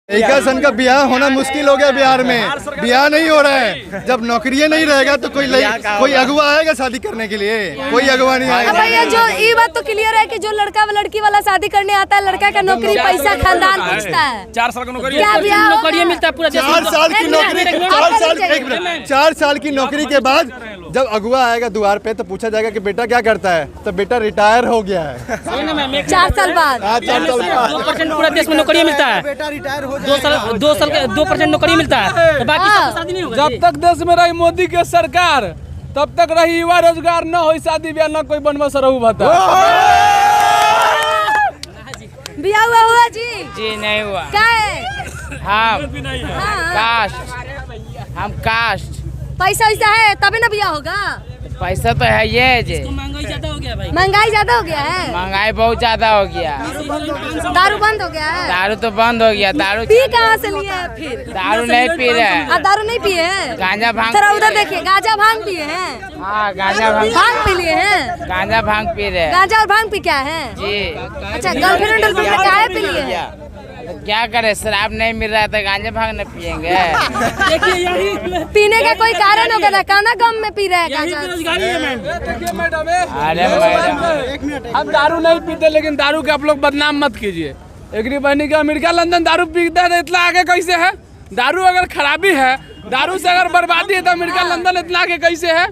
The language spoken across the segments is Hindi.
इक्कीस सन का ब्याह होना मुश्किल हो गया बिहार में। ब्याह नहीं हो रहा है। जब नौकरी नहीं रहेगा तो कोई अगुआ आएगा शादी करने के लिए? कोई अगुआ नहीं आएगा। भैया जो ये बात तो क्लियर है कि जो लड़का व लड़की वाला शादी करने आता है, लड़का का नौकरी पैसा खानदान पूछता है। 4 साल का नौकरी, क्या ब्याह नौकरी मिलता है पूरा 4 साल की नौकरी, 4 साल की नौकरी के बाद जब अगुआ आएगा द्वार पे तो पूछा जाएगा कि बेटा क्या करता है, तो बेटा रिटायर हो गया है। 4 साल बाद 2% पूरा देश में नौकरी मिलता है। बेटा रिटायर हो 2% नौकरी मिलता है तो बाकी सबको शादी नहीं होगा। जब तक देश में रही मोदी के सरकार तब तक रही युवा रोजगार न हो, शादी ब्याह न कोई बनवा रहू भत्ता। ब्याह हुआ जी? जी नहीं हुआ। क्या है? हम कास्ट पैसा वैसा है तभी ना ब्याह होगा। पैसा तो है ये जी। महंगाई ज्यादा हो गया भाई। महंगाई ज्यादा हो गया है। महंगाई बहुत ज्यादा हो गया। दारू बंद हो गया है। दारू तो बंद हो गया। दारू पी कहाँ से लिए है फिर? दारू नहीं पी रहे हैं। दारू नहीं पिए हैं? गांजा भांग। थोड़ा उधर देखिए, गांजा भांग पिए हैं? हाँ गांजा भांग पी लिए हैं। गांजा भांग पी रहे हैं। गांजा और भांग पी क्या है जी। अच्छा, गर्लफ्रेंड क्या है पी लिए हैं? तो क्या करे, शराब नहीं मिल रहा था, गांजा भांग न पियेंगे। पीने का कोई कारण होगा ना? काना गम में पी रहे हैं गांजा। देखिए मैडम, अरे मैडम हम दारू नहीं पीते, लेकिन दारू के आप लोग बदनाम मत कीजिए। एक बहनी का अमेरिका लंदन दारू पीता है, इतना आगे कैसे है? दारू अगर खराबी है, दारू से अगर बर्बादी है तो अमेरिका लंदन इतना आगे कैसे है?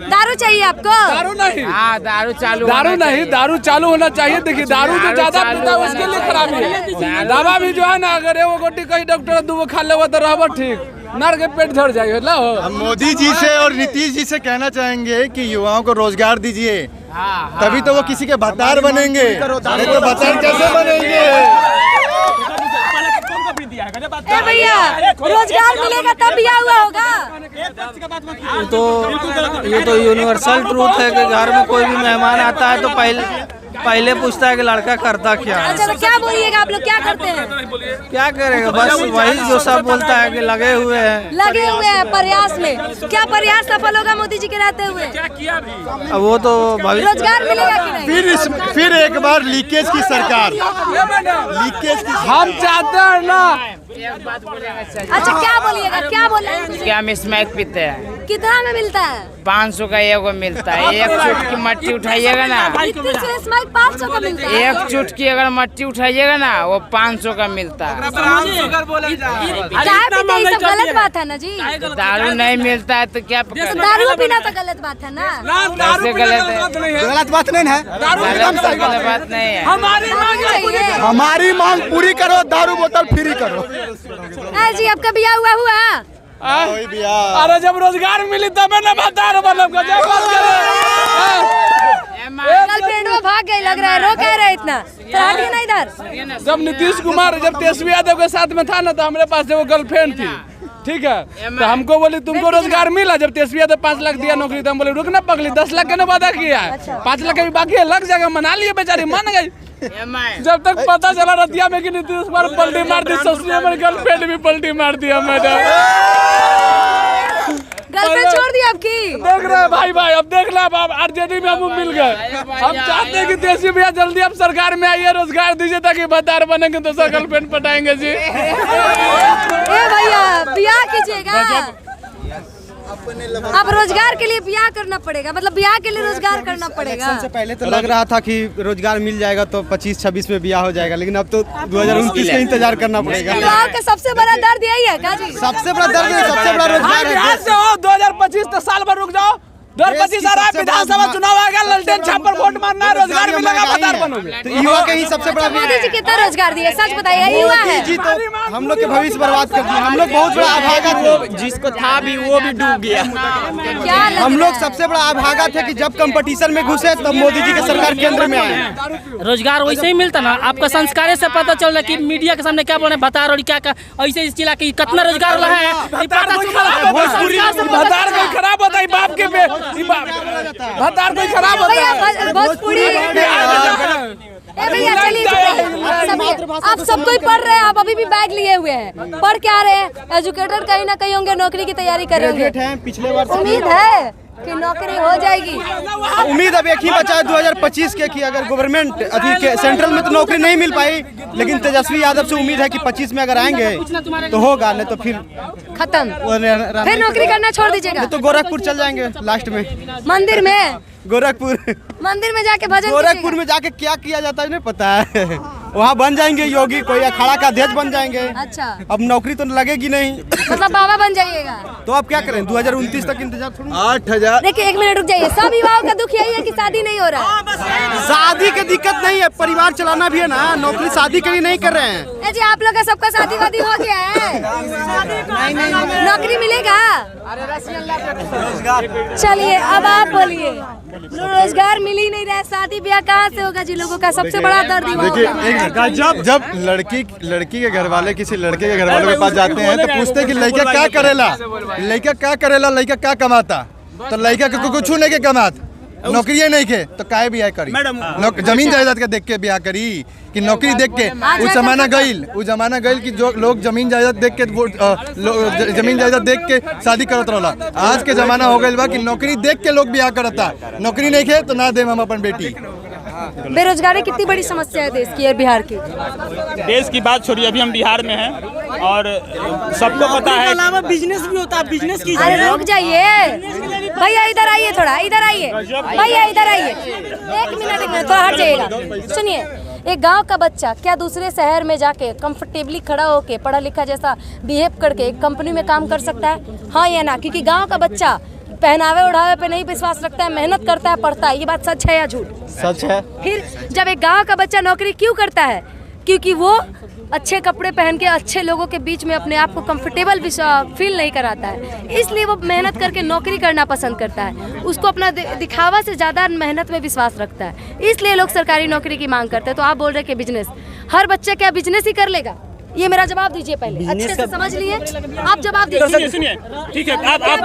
दारू चाहिए आपको? दारू नहीं। हाँ दारू चालू दारू चालू होना चाहिए। देखिए दारू जो ज्यादा पीता है उसके लिए खराबी है। दवा भी जो है ना, अगर एगो गोटी कहीं डॉक्टर 2 खा लेगा तो रहबो ठीक, नर के पेट झड़ जाएगा। हम मोदी जी से और नीतीश जी से कहना चाहेंगे कि युवाओं को रोजगार दीजिए, तभी तो वो किसी के भत्तार बनेंगे। नहीं तो भत्तार कैसे बनेंगे? भैया रोजगार मिलेगा तब ब्याह हुआ होगा। ये तो यूनिवर्सल ट्रूथ है कि घर में कोई भी मेहमान आता है तो पहले पूछता है कि लड़का करता क्या है। अच्छा तो क्या बोलिएगा आप लोग, क्या करते हैं? क्या करेगा, बस वही जो सब बोलता है कि लगे हुए हैं प्रयास में। क्या प्रयास सफल होगा मोदी जी के रहते हुए? अब वो तो रोजगार मिलेगा कि नहीं? फिर एक बार लीकेज की सरकार, लीकेज की हम चाहते हैं ना। अच्छा क्या बोलिएगा, क्या बोलेंगे? क्या हम स्मैक पीते हैं? कितना में मिलता है? 500 का एगो मिलता है। एक चुटकी मट्टी उठाइएगा ना, 500 का मिलता है। एक चुटकी अगर मट्टी उठाइएगा ना वो 500 का मिलता है। क्या पीते हैं? ये सब गलत बात है ना जी। दारू नहीं मिलता है तो क्या दारू पीना तो गलत बात है ना। कैसे गलत है? गलत बात नहीं है। गलत बात नहीं है। हमारी मांग पूरी करो, दारू बोतल फ्री करो। जी आपका ब्याह हुआ? अरे जब रोजगार मिली तब ना भत्तार बनब। गर्लफ्रेंड में भाग गई लग रहा है, रो कह रहे इतना हटिए ना इधर। जब नीतीश कुमार जब तेजस्वी यादव के साथ में था ना तो हमारे पास वो गर्लफ्रेंड थी, ठीक है? तो हमको बोली तुमको रोजगार मिला। जब तेजस्वी यादव 5 लाख दिया नौकरी तो हम बोले रुकना पगली, 10 लाख का वादा किया है, 5 लाख भी बाकी है, लग जाएगा। मना लिए बेचारी, मान गई। जब तक पता चला रतिया में कि नीतीश कुमार पलटी मार दी, ससुर हमारी गर्लफ्रेंड भी पलटी मार दिया। मैडम गर्लफ्रेंड छोड़ दी आपकी? देख रहे हैं भाई, अब देख लो, अब आरजेडी में हम मिल गए। हम चाहते हैं कि तेजस्वी भैया जल्दी अब सरकार में आइए, रोजगार दीजिए ताकि भत्तार बनेंगे तो सर गर्लफ्रेंड पटाएंगे जी। भैया ब्याह कीजिएगा, अब रोजगार के लिए ब्याह करना पड़ेगा, मतलब ब्याह के लिए रोजगार करना पड़ेगा। सबसे पहले तो लग रहा था कि रोजगार मिल जाएगा तो 25-26 में ब्याह हो जाएगा, लेकिन अब तो 2029 का इंतजार करना पड़ेगा। युवाओं का सबसे बड़ा दर्द यही है का जी? सबसे बड़ा दर्द है, सबसे बड़ा रोजगार है। 2025 तो साल भर रुक जाओ। 2025 आ रहा है, विधानसभा चुनाव आएगा, ललटेन छाप पर वोट मारना है, रोजगार मिलेगा, भत्तार बनोगे। तो युवा के ही सबसे बड़ा मोदी जी कितना रोजगार दिए, सच बताइए? युवा है जी, तो हम लोग के भविष्य बर्बाद कर दिए। हम लोग बहुत बड़ा अभागा थे, जिसको था भी वो भी डूब गया। क्या हम लोग सबसे बड़ा अभागा थे कि जब कंपटीशन में घुसे तब मोदी जी की सरकार केंद्र में आए। रोजगार वैसे ही मिलता ना। आपका संस्कार से पता चल रहा है कि मीडिया के सामने क्या बोले भत्तार और क्या ऐसे इस जिला की कितना रोजगार वाला है। भत्तार कोई खराब होता है बाप के पे, भत्तार कोई खराब होता है। भोजपुरी भैया चलिए, आप सब कोई पढ़ रहे हैं, आप अभी भी बैग लिए हुए हैं, पढ़ क्या रहे हैं? एजुकेटेड कहीं ना कहीं होंगे, नौकरी की तैयारी कर रहे होंगे, पिछले वर्ष उम्मीद है। कि नौकरी हो जाएगी? उम्मीद अब एक ही बचा है 2025 के कि अगर गवर्नमेंट अधिक सेंट्रल में तो नौकरी नहीं मिल पाई, लेकिन तेजस्वी यादव से उम्मीद है कि 25 में अगर आएंगे तो होगा, नहीं तो फिर खत्म, फिर नौकरी करना छोड़ दीजिएगा। तो गोरखपुर चल जाएंगे लास्ट में, मंदिर में, गोरखपुर मंदिर में जाके भजन गोरखपुर में जाके क्या किया जाता है नहीं पता है। वहाँ बन जाएंगे योगी, कोई अखाड़ा का अध्यक्ष बन जाएंगे। अच्छा, अब नौकरी तो लगेगी नहीं, मतलब बाबा बन जाइएगा। तो अब क्या करें, 2029 तक इंतजार थोड़ी। 8,000। देखिए, एक मिनट रुक जाइए। सब युवाओं का दुख यही है कि शादी नहीं हो रहा है। शादी की दिक्कत नहीं है, परिवार चलाना भी है ना, नौकरी शादी के लिए नहीं कर रहे हैं। जी आप लोग का सबका शादी वादी हो गया है, नौकरी मिलेगा? चलिए अब आप बोलिए, रोजगार मिल ही नहीं रहा है, शादी ब्याह कहाँ से होगा? जी लोगों का सबसे बड़ा दर्द ही होगा। देखिए, जब लड़की के घर वाले किसी लड़के के घर वालों के पास जाते हैं तो पूछते हैं कि लड़का क्या करेला, लड़का क्या कमाता, तो लड़का को कुछ नहीं के कमात, नौकरी नहीं के, तो काहे ब्याह करी? जमीन जायदाद का देख के ब्याह करी कि नौकरी देख के? उस जमाना गईल कि जो लोग जमीन जायदाद देख के जमीन जायदाद देख के शादी करत रहला। आज के जमाना हो गईल बा कि नौकरी देख के लोग ब्याह करता, नौकरी नहीं के तो ना दे हम अपन बेटी। बेरोजगारी कितनी बड़ी समस्या है देश की और बिहार की? देश की बात छोड़िए, अभी हम बिहार में हैं और सबको पता है अलावा बिजनेस भी होता है, बिजनेस की। अरे रुक जाइए भैया, इधर आइए, थोड़ा इधर आइए भैया, इधर आइए, एक मिनट थोड़ा हट जाइएगा। सुनिए, एक गांव का बच्चा क्या दूसरे शहर में जाके कंफर्टेबली खड़ा होके पढ़ा लिखा जैसा बिहेव करके एक कंपनी में काम कर सकता है? हाँ या ना? क्योंकि गांव का बच्चा पहनावे उड़ावे पे नहीं विश्वास रखता है, मेहनत करता है, पढ़ता है। ये बात सच है या झूठ? सच है। फिर जब एक गांव का बच्चा नौकरी क्यों करता है? क्योंकि वो अच्छे कपड़े पहन के अच्छे लोगों के बीच में अपने आप को कंफर्टेबल फील नहीं कराता है, इसलिए वो मेहनत करके नौकरी करना पसंद करता है। उसको अपना दिखावा से ज़्यादा मेहनत में विश्वास रखता है, इसलिए लोग सरकारी नौकरी की मांग करते हैं। तो आप बोल रहे हैं कि बिजनेस, हर बच्चा क्या बिजनेस ही कर लेगा? ये मेरा जवाब दीजिए, पहले अच्छे से समझ लिए आप जवाब दीजिए। सुनिए, ठीक है, आपका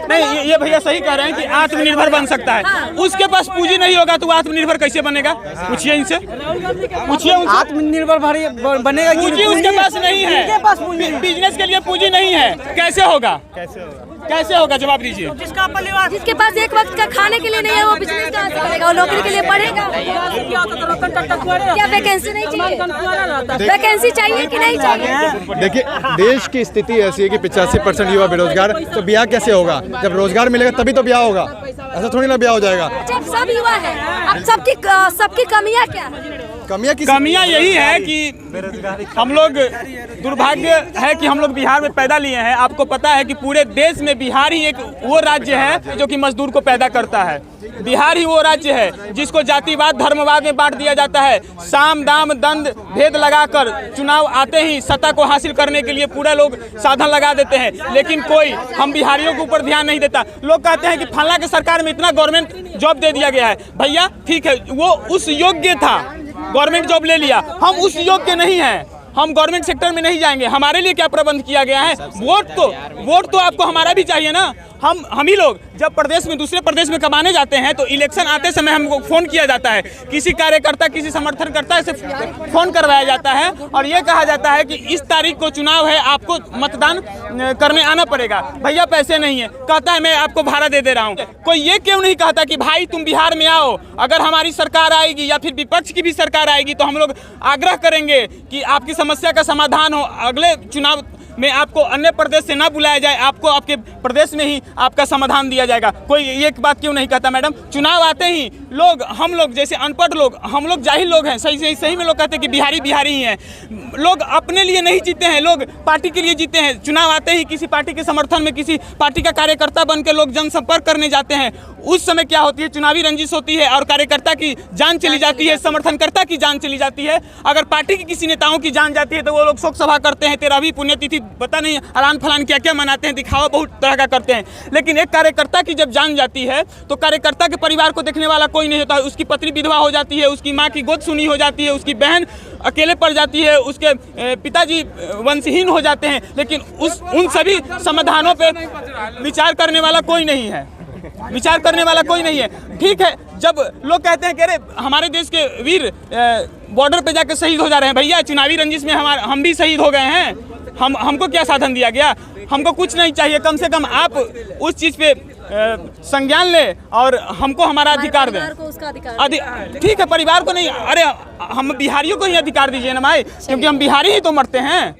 नहीं, ये भैया सही कह रहे हैं कि आत्मनिर्भर बन सकता है। उसके पास पूंजी नहीं होगा तो वो आत्मनिर्भर कैसे बनेगा? पूछिए इनसे, पूछिए उनसे। आत्मनिर्भर बनेगा, पूंजी उसके पास नहीं है, बिजनेस के लिए पूंजी नहीं है, कैसे होगा? कैसे होगा? जवाब दीजिए। जिसके पास एक वक्त का खाने के लिए नहीं है वो बिजनेस कहाँ से करेगा? वो नौकरी के लिए पढ़ेगा? क्या वैकेंसी नहीं चाहिए? वैकेंसी चाहिए कि नहीं चाहिए? देखिए, देश की स्थिति ऐसी है कि 85% युवा बेरोजगार, तो ब्याह कैसे होगा? जब रोजगार मिलेगा तभी तो ब्याह होगा, ऐसा थोड़ी ना ब्याह हो जाएगा। जब सब युवा है, अब सबकी कमियाँ क्या है? कमियां यही है कि हम लोग, दुर्भाग्य है कि हम लोग बिहार में पैदा लिए हैं। आपको पता है कि पूरे देश में बिहार ही एक वो राज्य है जो कि मजदूर को पैदा करता है। बिहार ही वो राज्य है जिसको जातिवाद धर्मवाद में बांट दिया जाता है। साम दाम दंड भेद लगाकर चुनाव आते ही सत्ता को हासिल करने के लिए पूरा लोग साधन लगा देते हैं, लेकिन कोई हम बिहारियों के ऊपर ध्यान नहीं देता। लोग कहते हैं कि फल्ला के सरकार में इतना गवर्नमेंट जॉब दे दिया गया है। भैया ठीक है, वो उस योग्य था, गवर्नमेंट जॉब ले लिया, हम उस योग्य नहीं हैं, हम गवर्नमेंट सेक्टर में नहीं जाएंगे। हमारे लिए क्या प्रबंध किया गया है? वोट तो आपको हमारा भी चाहिए ना। हम ही लोग जब प्रदेश में दूसरे प्रदेश में कमाने जाते हैं तो इलेक्शन आते समय हमको फोन किया जाता है, किसी कार्यकर्ता किसी समर्थनकर्ता से फोन करवाया जाता है और ये कहा जाता है कि इस तारीख को चुनाव है, आपको मतदान करने आना पड़ेगा। भैया पैसे नहीं है, कहता है मैं आपको भाड़ा दे दे रहा हूँ। कोई ये क्यों नहीं कहता कि भाई तुम बिहार में आओ, अगर हमारी सरकार आएगी या फिर विपक्ष की भी सरकार आएगी तो हम लोग आग्रह करेंगे कि आपकी समस्या का समाधान हो, अगले चुनाव में आपको अन्य प्रदेश से ना बुलाया जाए, आपको आपके प्रदेश में ही आपका समाधान दिया जाएगा। कोई एक बात क्यों नहीं कहता? मैडम, चुनाव आते ही लोग, हम लोग जैसे अनपढ़ लोग, हम लोग जाहिल लोग हैं, सही में लोग कहते हैं कि बिहारी ही हैं। लोग अपने लिए नहीं जीते हैं, लोग पार्टी के लिए जीते हैं। चुनाव आते ही किसी पार्टी के समर्थन में किसी पार्टी का कार्यकर्ता बन के लोग जनसंपर्क करने जाते हैं। उस समय क्या होती है? चुनावी रंजिश होती है और कार्यकर्ता की जान चली जाती है, समर्थनकर्ता की जान चली जाती है। अगर पार्टी की किसी नेताओं की जान जाती है तो वो लोग शोक सभा करते हैं, 13वीं पुण्यतिथि पता नहीं अलान फलान क्या क्या मनाते हैं, दिखावा बहुत तरह का करते हैं। लेकिन एक कार्यकर्ता की जब जान जाती है तो कार्यकर्ता के परिवार को देखने वाला कोई नहीं होता है। उसकी पत्नी विधवा हो जाती है, उसकी माँ की गोद सुनी हो जाती है, उसकी बहन अकेले पड़ जाती है, उसके पिताजी वंशहीन हो जाते हैं। लेकिन उन सभी समाधानों पे विचार करने वाला कोई नहीं है, विचार करने वाला कोई नहीं है। ठीक है, जब लोग कहते हैं कि अरे हमारे देश के वीर बॉर्डर पे जाकर शहीद हो जा रहे हैं, भैया चुनावी रंजिश में हम भी शहीद हो गए हैं, हमको क्या साधन दिया गया? हमको कुछ नहीं चाहिए, कम से कम आप उस चीज़ पे संज्ञान ले और हमको हमारा अधिकार दें। ठीक है, परिवार को नहीं, अरे हम बिहारियों को ही अधिकार दीजिए ना भाई, क्योंकि हम बिहारी ही तो मरते हैं।